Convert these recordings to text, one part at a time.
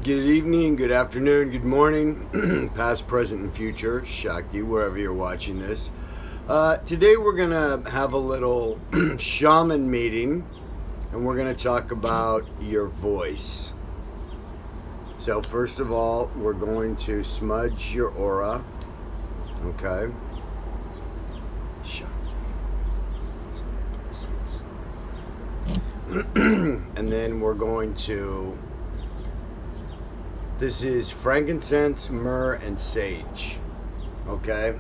Good evening, good afternoon, good morning, past, present, and future, Shakti, wherever you're watching this. Today we're going to have a little shaman meeting, and we're going to talk about your voice. So first of all, we're going to smudge your aura, okay? And then we're going to... This is frankincense, myrrh, and sage. Okay?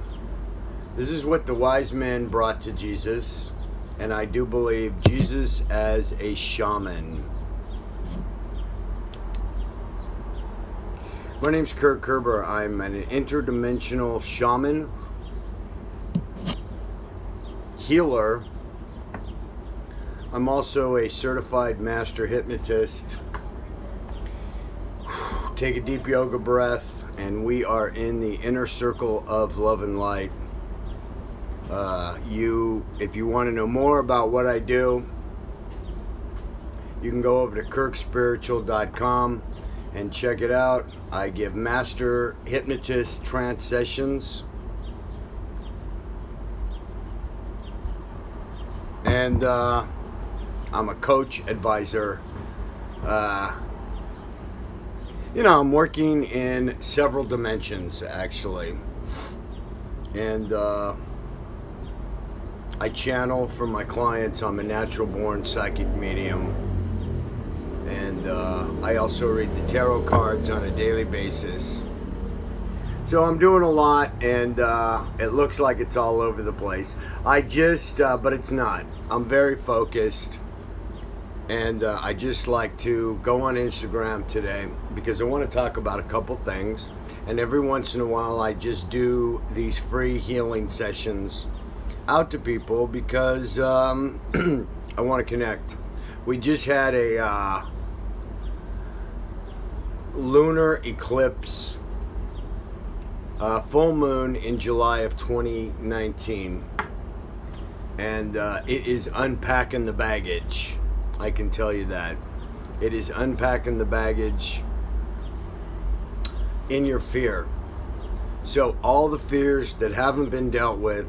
This is what the wise men brought to Jesus. And I do believe Jesus as a shaman. My name's Kirk Kerber. I'm an interdimensional shaman, healer. I'm also a certified master hypnotist. Take a deep yoga breath, and we are in the inner circle of love and light. If you want to know more about what I do, you can go over to kirkspiritual.com and check it out. I give master hypnotist trance sessions, and I'm a coach, advisor. I'm working in several dimensions, actually. And I channel for my clients. I'm a natural-born psychic medium. And I also read the tarot cards on a daily basis. So I'm doing a lot, and it looks like it's all over the place. But it's not. I'm very focused. And I just like to go on Instagram today because I want to talk about a couple things. And every once in a while I just do these free healing sessions out to people because I want to connect. We just had a lunar eclipse, full moon in July of 2019. And it is unpacking the baggage. I can tell you that. It is unpacking the baggage in your fear. So all the fears that haven't been dealt with,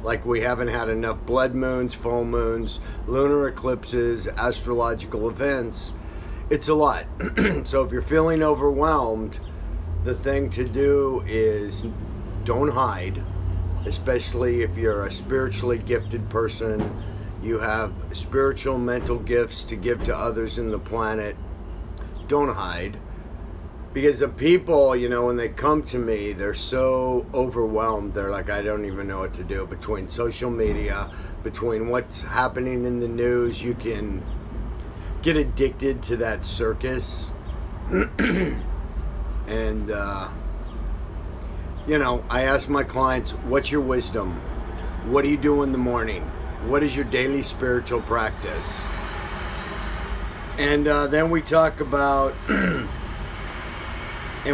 like we haven't had enough blood moons, full moons, lunar eclipses, astrological events, it's a lot. So if you're feeling overwhelmed, the thing to do is don't hide, especially if you're a spiritually gifted person. You have spiritual mental gifts to give to others in the planet. Don't hide. Because the people, when they come to me, they're so overwhelmed. They're like, I don't even know what to do. Between social media, between what's happening in the news, you can get addicted to that circus. And, I ask my clients, what's your wisdom? What do you do in the morning? What is your daily spiritual practice? And then we talk about and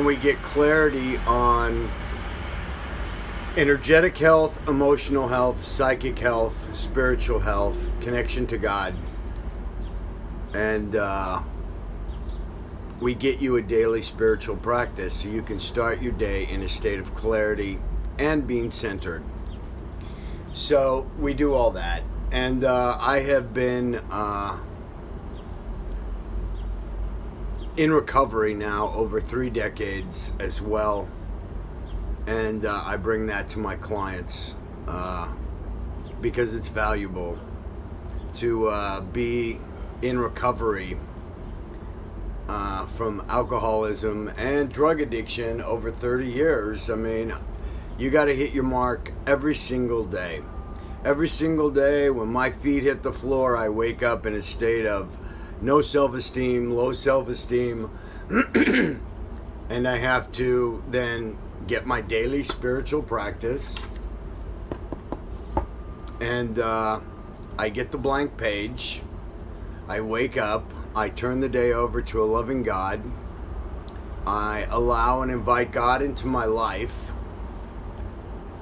we get clarity on energetic health, emotional health, psychic health, spiritual health, connection to God. And we get you a daily spiritual practice so you can start your day in a state of clarity and being centered. So we do all that, and I have been in recovery now over 3 decades as well, and I bring that to my clients because it's valuable to be in recovery from alcoholism and drug addiction over 30 years. I mean, you got to hit your mark every single day. Every single day when my feet hit the floor, I wake up in a state of no self-esteem, low self-esteem, and I have to then get my daily spiritual practice. And I get the blank page. I wake up. I turn the day over to a loving God. I allow and invite God into my life.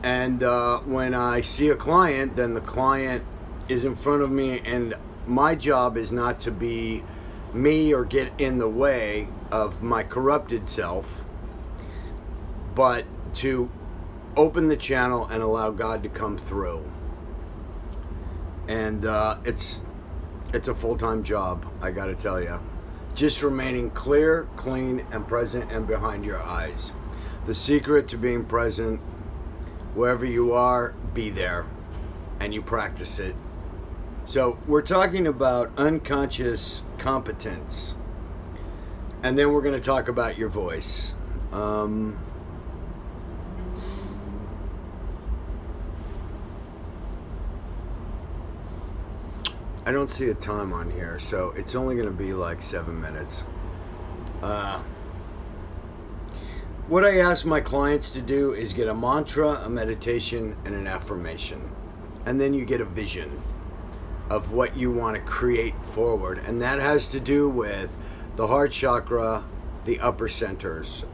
And when I see a client, then the client is in front of me, and my job is not to be me or get in the way of my corrupted self, but to open the channel and allow God to come through. And it's a full-time job, I gotta tell you. Just remaining clear, clean, and present and behind your eyes. The secret to being present, wherever you are, be there. And you practice it. So we're talking about unconscious competence. And then we're going to talk about your voice. I don't see a time on here, so it's only going to be like 7 minutes. What I ask my clients to do is get a mantra, a meditation, and an affirmation. And then you get a vision of what you want to create forward. And that has to do with the heart chakra, the upper centers.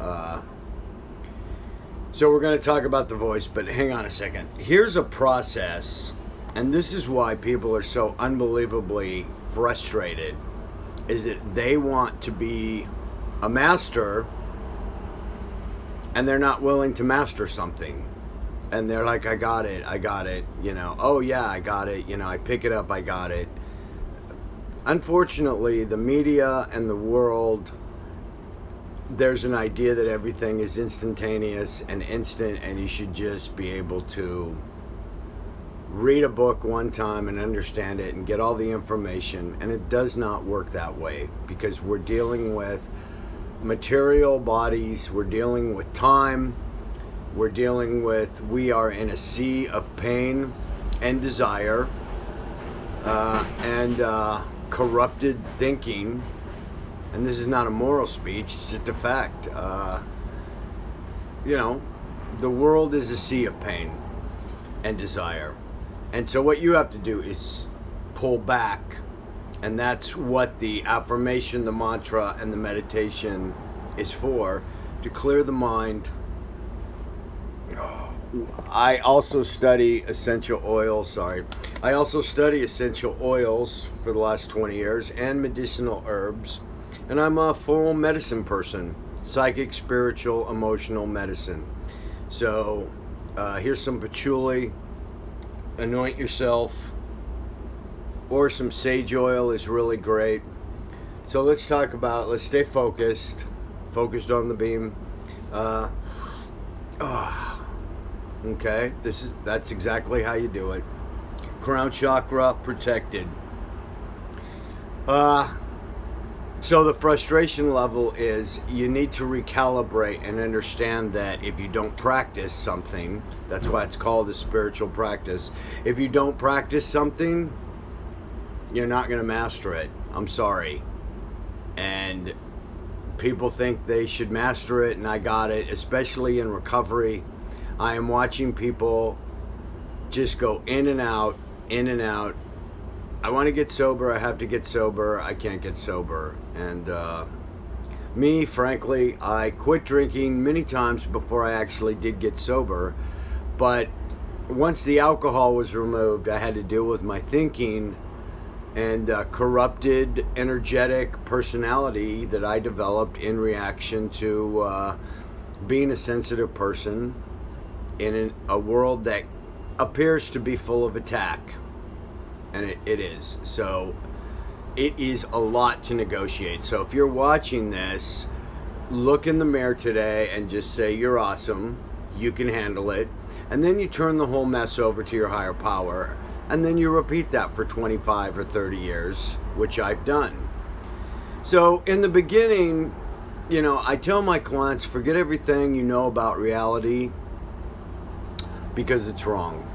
So we're going to talk about the voice, but hang on a second. Here's a process, and this is why people are so unbelievably frustrated, is that they want to be a master and they're not willing to master something. And they're like, I got it, oh yeah, I got it, I pick it up, I got it. Unfortunately, the media and the world, there's an idea that everything is instantaneous and instant, and you should just be able to read a book one time and understand it and get all the information. And it does not work that way, because we're dealing with material bodies, we're dealing with time, we are in a sea of pain and desire and corrupted thinking. And this is not a moral speech, it's just a fact. The world is a sea of pain and desire. And so what you have to do is pull back. And that's what the affirmation, the mantra, and the meditation is for, to clear the mind. I also study essential oils, for the last 20 years, and medicinal herbs. And I'm a full medicine person, psychic, spiritual, emotional medicine. So here's some patchouli, anoint yourself, or some sage oil is really great. So let's stay focused on the beam. Okay, that's exactly how you do it. Crown chakra protected. So the frustration level is you need to recalibrate and understand that if you don't practice something, that's why it's called a spiritual practice. If you don't practice something, you're not going to master it. I'm sorry. And people think they should master it, and I got it, especially in recovery. I am watching people just go in and out, in and out. I want to get sober, I have to get sober, I can't get sober. And me, frankly, I quit drinking many times before I actually did get sober. But once the alcohol was removed, I had to deal with my thinking and corrupted, energetic personality that I developed in reaction to being a sensitive person in a world that appears to be full of attack. And it is. So it is a lot to negotiate. So if you're watching this, look in the mirror today and just say, you're awesome, you can handle it. And then you turn the whole mess over to your higher power. And then you repeat that for 25 or 30 years, which I've done. So in the beginning, I tell my clients, forget everything you know about reality, because it's wrong.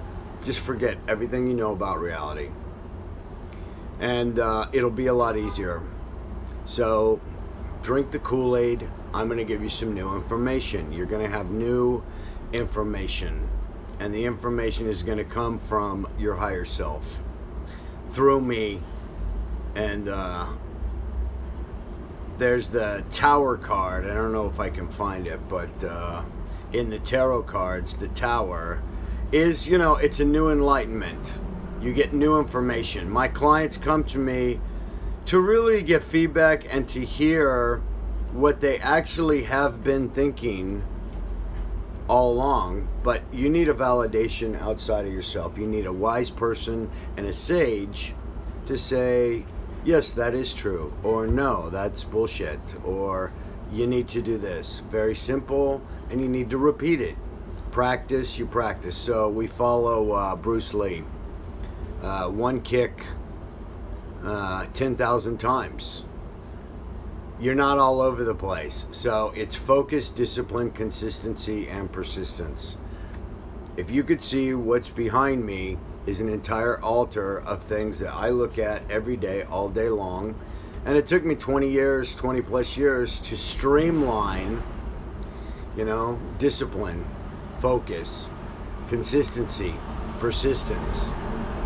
Just forget everything you know about reality. And it'll be a lot easier. So drink the Kool-Aid. I'm going to give you some new information. You're going to have new information. And the information is going to come from your higher self through me. And there's the Tower card. I don't know if I can find it, but in the tarot cards, the Tower is, it's a new enlightenment. You get new information. My clients come to me to really get feedback and to hear what they actually have been thinking all along. But you need a validation outside of yourself. You need a wise person and a sage to say, yes, that is true, or no, that's bullshit, or you need to do this. Very simple, and you need to repeat it. Practice, you practice. So we follow Bruce Lee. One kick, 10,000 times. You're not all over the place. So it's focus, discipline, consistency, and persistence. If you could see what's behind me is an entire altar of things that I look at every day, all day long. And it took me 20 years, 20 plus years to streamline, discipline, focus, consistency, persistence.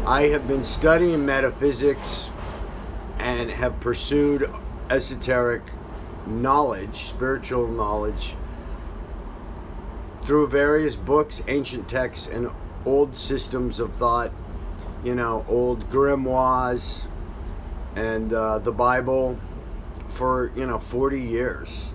I have been studying metaphysics and have pursued esoteric knowledge, spiritual knowledge, through various books, ancient texts, and old systems of thought, old grimoires and the Bible for, 40 years.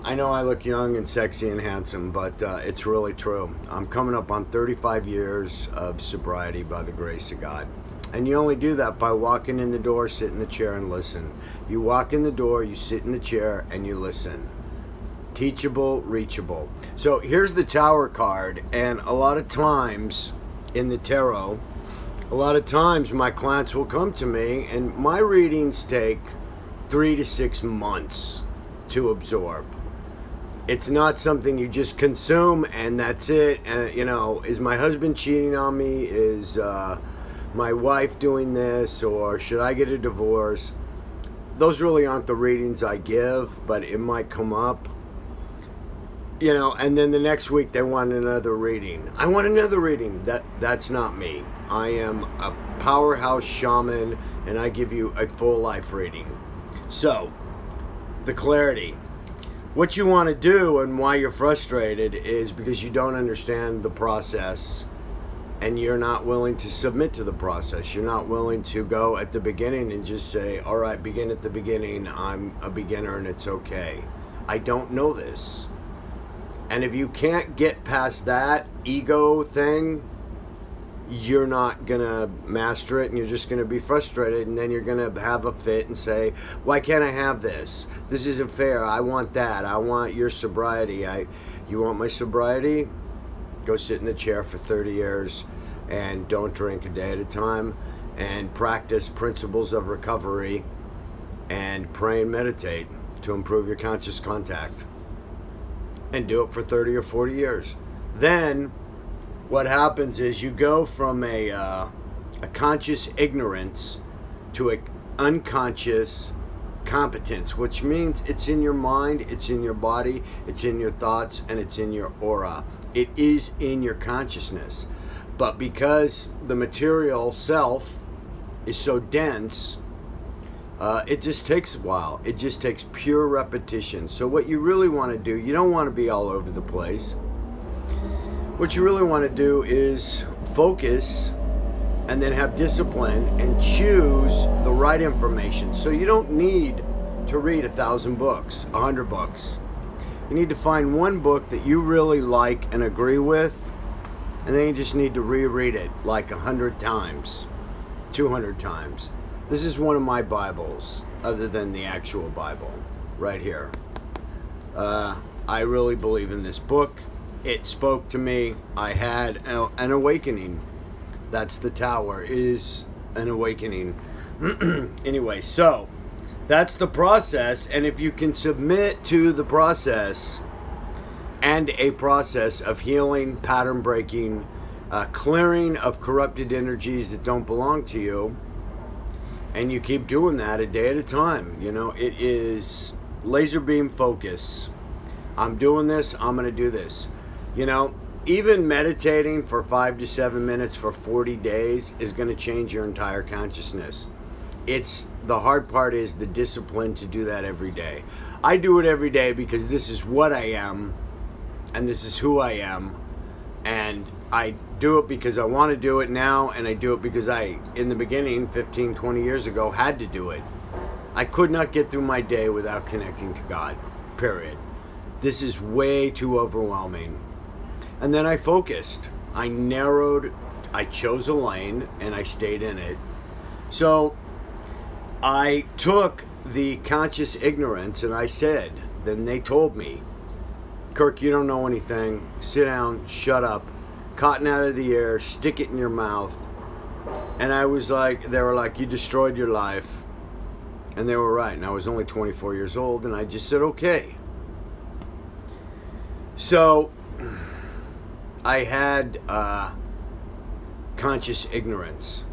I know I look young and sexy and handsome, but it's really true. I'm coming up on 35 years of sobriety by the grace of God. And you only do that by walking in the door, sit in the chair, and listen. You walk in the door, you sit in the chair, and you listen. Teachable, reachable. So here's the Tower card, and a lot of times in the tarot, a lot of times my clients will come to me, and my readings take 3 to 6 months to absorb. It's not something you just consume and that's it. Is my husband cheating on me? Is my wife doing this? Or should I get a divorce? Those really aren't the readings I give, but it might come up. And then the next week they want another reading. I want another reading. That's not me. I am a powerhouse shaman, and I give you a full life reading. So, the clarity. What you want to do and why you're frustrated is because you don't understand the process and you're not willing to submit to the process. You're not willing to go at the beginning and just say, all right, begin at the beginning. I'm a beginner and it's okay. I don't know this. And if you can't get past that ego thing, you're not going to master it, and you're just going to be frustrated, and then you're going to have a fit and say, why can't I have this? This isn't fair. I want that. I want your sobriety. You want my sobriety? Go sit in the chair for 30 years and don't drink a day at a time and practice principles of recovery and pray and meditate to improve your conscious contact. And do it for 30 or 40 years. Then what happens is you go from a conscious ignorance to an unconscious competence, which means it's in your mind, it's in your body, it's in your thoughts, and it's in your aura. It is in your consciousness. But because the material self is so dense, it just takes a while. It just takes pure repetition. So what you really want to do, you don't want to be all over the place. What you really want to do is focus and then have discipline and choose the right information. So you don't need to read 1,000 books, 100 books. You need to find one book that you really like and agree with, and then you just need to reread it like 100 times, 200 times. This is one of my Bibles, other than the actual Bible, right here. I really believe in this book. It spoke to me. I had an awakening. That's the Tower, is an awakening. Anyway, so that's the process. And if you can submit to the process and a process of healing, pattern breaking, clearing of corrupted energies that don't belong to you, and you keep doing that a day at a time, it is laser beam focus. I'm doing this, I'm going to do this. Even meditating for 5 to 7 minutes for 40 days is going to change your entire consciousness. The hard part is the discipline to do that every day. I do it every day because this is what I am, and this is who I am, and I do it because I want to do it now, and I do it because I, in the beginning, 15, 20 years ago, had to do it. I could not get through my day without connecting to God, period. This is way too overwhelming. And then I focused. I narrowed, I chose a lane, and I stayed in it. So I took the conscious ignorance and I said, then they told me, Kirk, you don't know anything. Sit down, shut up, cotton out of the air, stick it in your mouth. And I was like, they were like, you destroyed your life. And they were right. And I was only 24 years old, and I just said, okay. So I had conscious ignorance.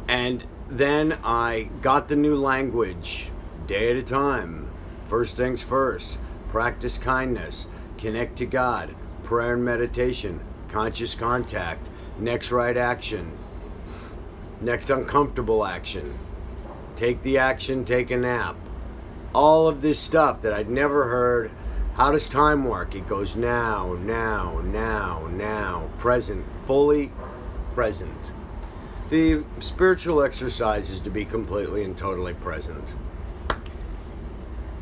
And then I got the new language, day at a time. First things first. Practice kindness, connect to God, prayer and meditation, conscious contact, next right action, next uncomfortable action, take the action, take a nap. All of this stuff that I'd never heard. How does time work? It goes now, now, now, now, present, fully present. The spiritual exercise is to be completely and totally present.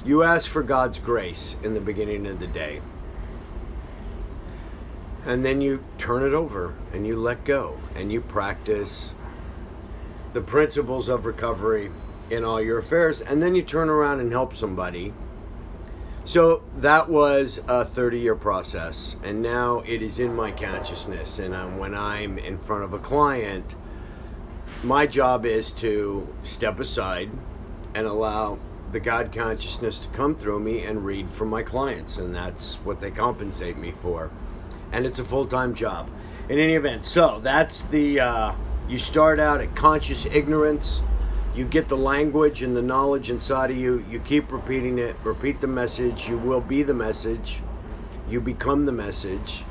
You ask for God's grace in the beginning of the day. And then you turn it over and you let go and you practice the principles of recovery in all your affairs. And then you turn around and help somebody. So that was a 30-year process. And now it is in my consciousness. And when I'm in front of a client, my job is to step aside and allow the God consciousness to come through me and read for my clients, and that's what they compensate me for. And it's a full-time job. In any event, so that's the, you start out at conscious ignorance, you get the language and the knowledge inside of you, you keep repeating it, repeat the message, you will be the message, you become the message,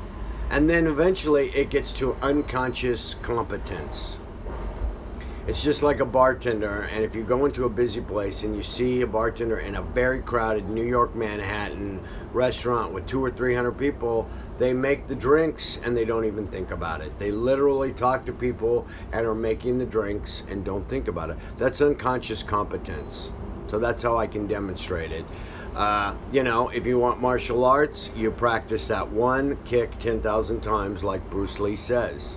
and then eventually it gets to unconscious competence. It's just like a bartender, and if you go into a busy place and you see a bartender in a very crowded New York, Manhattan restaurant with 200 or 300 people, they make the drinks and they don't even think about it. They literally talk to people and are making the drinks and don't think about it. That's unconscious competence. So that's how I can demonstrate it. If you want martial arts, you practice that one kick 10,000 times like Bruce Lee says.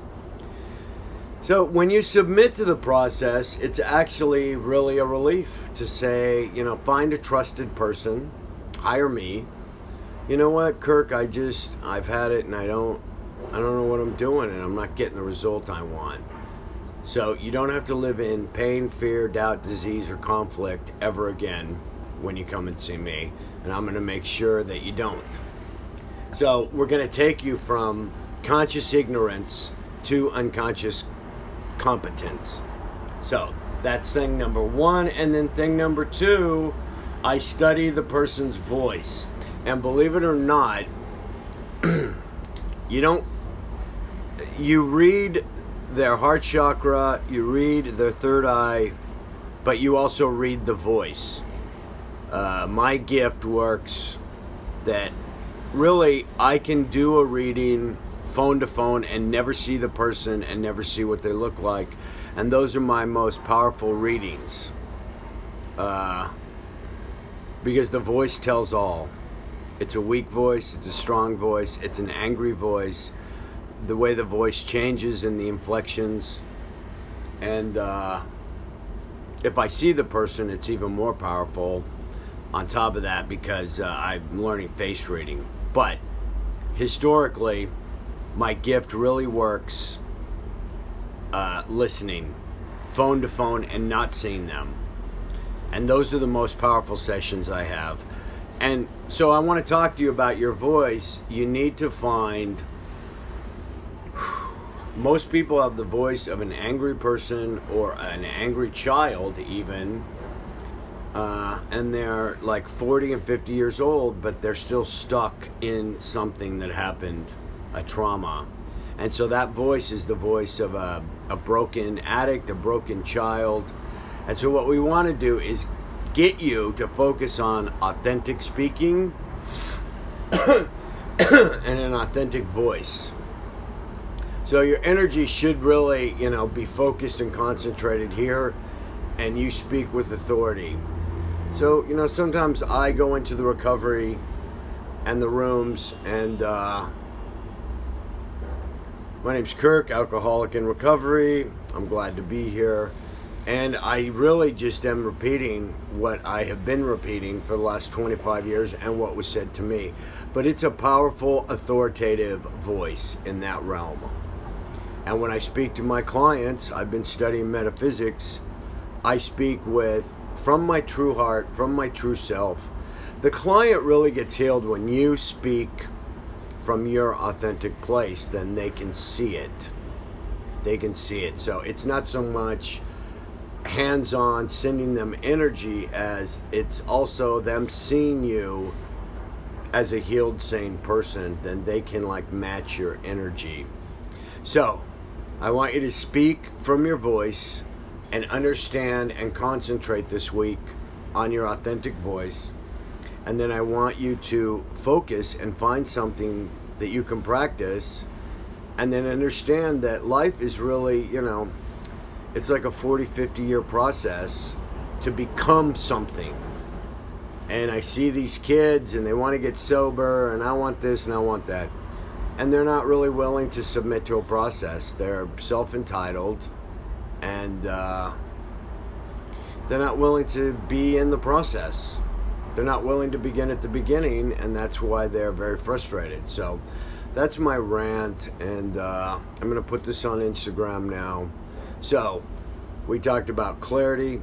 So when you submit to the process, it's actually really a relief to say, find a trusted person, hire me. You know what, Kirk, I've had it and I don't know what I'm doing and I'm not getting the result I want. So you don't have to live in pain, fear, doubt, disease, or conflict ever again when you come and see me. And I'm going to make sure that you don't. So we're going to take you from conscious ignorance to unconscious competence. So that's thing number one. And then thing number two, I study the person's voice. And believe it or not, you read their heart chakra, you read their third eye, but you also read the voice. My gift works that really I can do a reading phone to phone and never see the person and never see what they look like. And those are my most powerful readings. Because the voice tells all. It's a weak voice, it's a strong voice, it's an angry voice. The way the voice changes and the inflections. And if I see the person, it's even more powerful on top of that because I'm learning face reading. But historically, my gift really works listening, phone to phone, and not seeing them. And those are the most powerful sessions I have. And so I want to talk to you about your voice. You need to find... Most people have the voice of an angry person or an angry child even. And they're like 40 and 50 years old, but they're still stuck in something that happened, a trauma. And so that voice is the voice of a broken addict, a broken child. And so what we want to do is get you to focus on authentic speaking and an authentic voice. So your energy should really, be focused and concentrated here, and you speak with authority. So, sometimes I go into the recovery and the rooms, and my name's Kirk, alcoholic in recovery. I'm glad to be here. And I really just am repeating what I have been repeating for the last 25 years and what was said to me. But it's a powerful, authoritative voice in that realm. And when I speak to my clients, I've been studying metaphysics, I speak from my true heart, from my true self. The client really gets healed when you speak from your authentic place. Then they can see it. They can see it. So it's not so much hands-on sending them energy as it's also them seeing you as a healed, sane person. Then they can match your energy. So I want you to speak from your voice and understand and concentrate this week on your authentic voice. And then I want you to focus and find something that you can practice, and then understand that life is really, it's like a 40, 50 year process to become something. And I see these kids and they want to get sober, and I want this and I want that. And they're not really willing to submit to a process. They're self-entitled, and they're not willing to be in the process. They're not willing to begin at the beginning, and that's why they're very frustrated. So that's my rant, and I'm going to put this on Instagram now. So we talked about clarity.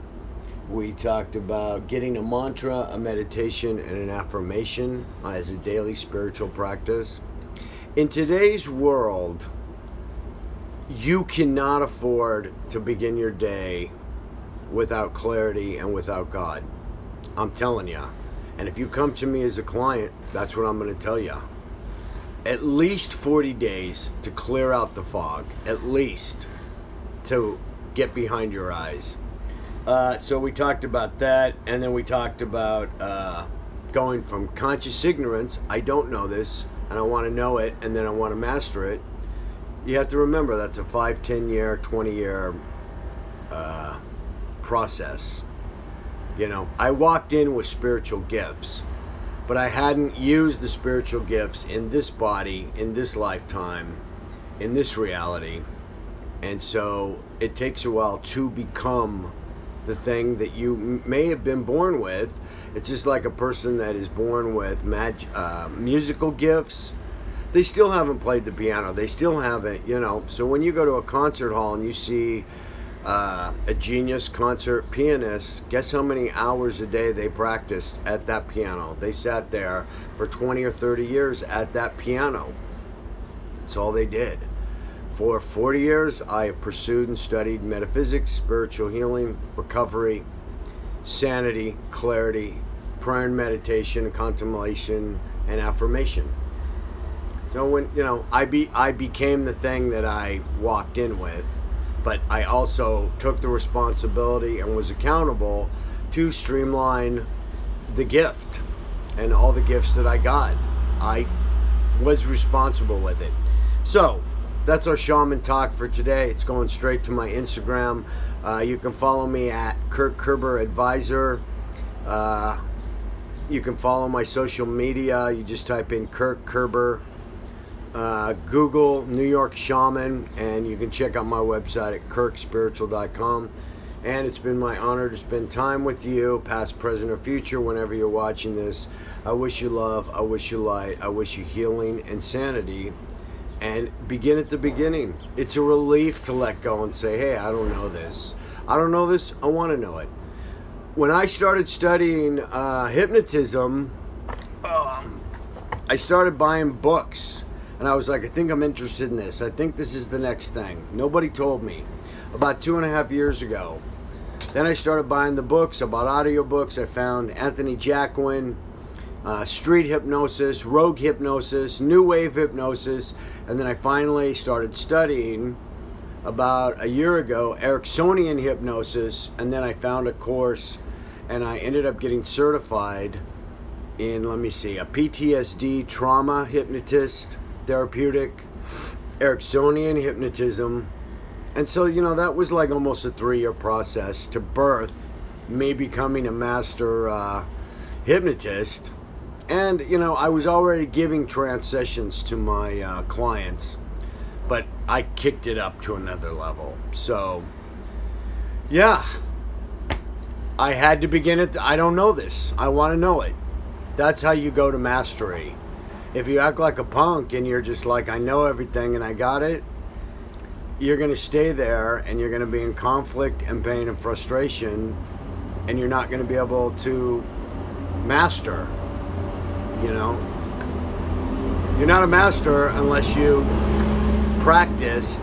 We talked about getting a mantra, a meditation, and an affirmation as a daily spiritual practice. In today's world, you cannot afford to begin your day without clarity and without God. I'm telling you. And if you come to me as a client, that's what I'm going to tell you. At least 40 days to clear out the fog. At least to get behind your eyes. So we talked about that, and then we talked about going from conscious ignorance, I don't know this, and I want to know it, and then I want to master it. You have to remember that's a 5, 10 year, 20 year process. I walked in with spiritual gifts, but I hadn't used the spiritual gifts in this body, in this lifetime, in this reality. And so it takes a while to become the thing that you may have been born with. It's just like a person that is born with musical gifts. They still haven't played the piano. They still haven't, So when you go to a concert hall and you see a genius concert pianist, guess how many hours a day they practiced at that piano? They sat there for 20 or 30 years at that piano. That's all they did. For 40 years, I have pursued and studied metaphysics, spiritual healing, recovery, sanity, clarity, prayer and meditation, contemplation, and affirmation. So when, I became the thing that I walked in with, but I also took the responsibility and was accountable to streamline the gift and all the gifts that I got. I was responsible with it. So that's our shaman talk for today. It's going straight to my Instagram. You can follow me at Kirk Kerber Advisor. You can follow my social media. You just type in Kirk Kerber. Google New York Shaman, and you can check out my website at kirkspiritual.com. And it's been my honor to spend time with you, past, present, or future, whenever you're watching this. I wish you love, I wish you light, I wish you healing and sanity. And begin at the beginning. It's a relief to let go and say, hey, I don't know this. I don't know this, I want to know it. When I started studying hypnotism, I started buying books. And I was like, I think I'm interested in this. I think this is the next thing. Nobody told me. About 2.5 years ago. Then I started buying the books. I bought audiobooks. I found Anthony Jacquin, street hypnosis, rogue hypnosis, new wave hypnosis. And then I finally started studying about a year ago, Ericksonian hypnosis. And then I found a course, and I ended up getting certified in, a PTSD trauma hypnotist, therapeutic, Ericksonian hypnotism. And so, that was like almost a 3-year process to birth me becoming a master hypnotist. And, I was already giving trance sessions to my clients, but I kicked it up to another level. So, yeah, I had to begin it. I don't know this. I want to know it. That's how you go to mastery. If you act like a punk and you're just like, I know everything and I got it, you're going to stay there and you're going to be in conflict and pain and frustration, and you're not going to be able to master. You're not a master unless you practiced.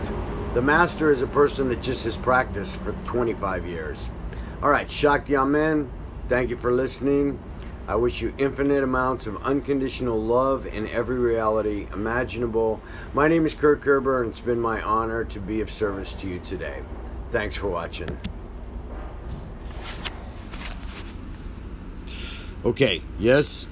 The master is a person that just has practiced for 25 years. All right, Shakti Amen. Thank you for listening. I wish you infinite amounts of unconditional love in every reality imaginable. My name is Kirk Kerber, and it's been my honor to be of service to you today. Thanks for watching. Okay, yes.